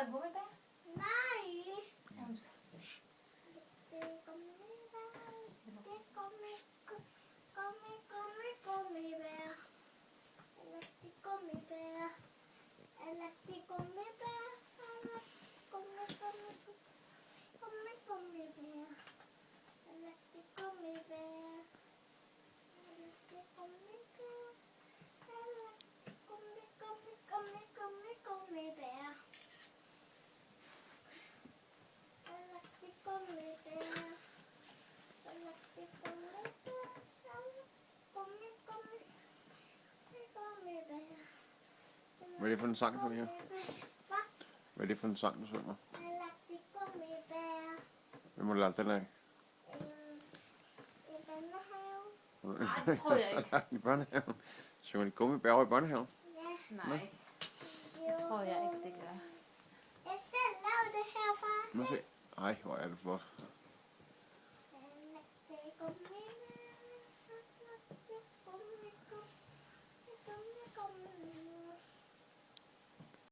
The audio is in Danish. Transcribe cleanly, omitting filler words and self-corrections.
der gummibær? Nej. Ja, undskyld. Det er gummibær. Det er gummibær. Eller det er gummibær. Eller det er gummibær. Gummibær. Eller det er gummibær. Eller det er gummibær. Eller gummibær. Eller det er gummibær. Eller det er gummibær. Gummibær. Hvad er det for en sang, du her? Hvad? Hvad er det for en sang, du synger? Jeg har lagt det gummibær. Hvem har du lagt den af? I børnehave. Nej, det tror jeg ikke. I børnehaven? Synger de gummibær over i børnehaven? Ja. Nej, det tror jeg ikke, det gør. Jeg selv lavede det her, far. Må se. Ej, hvor er det flot. Jeg har lagt det gummibær.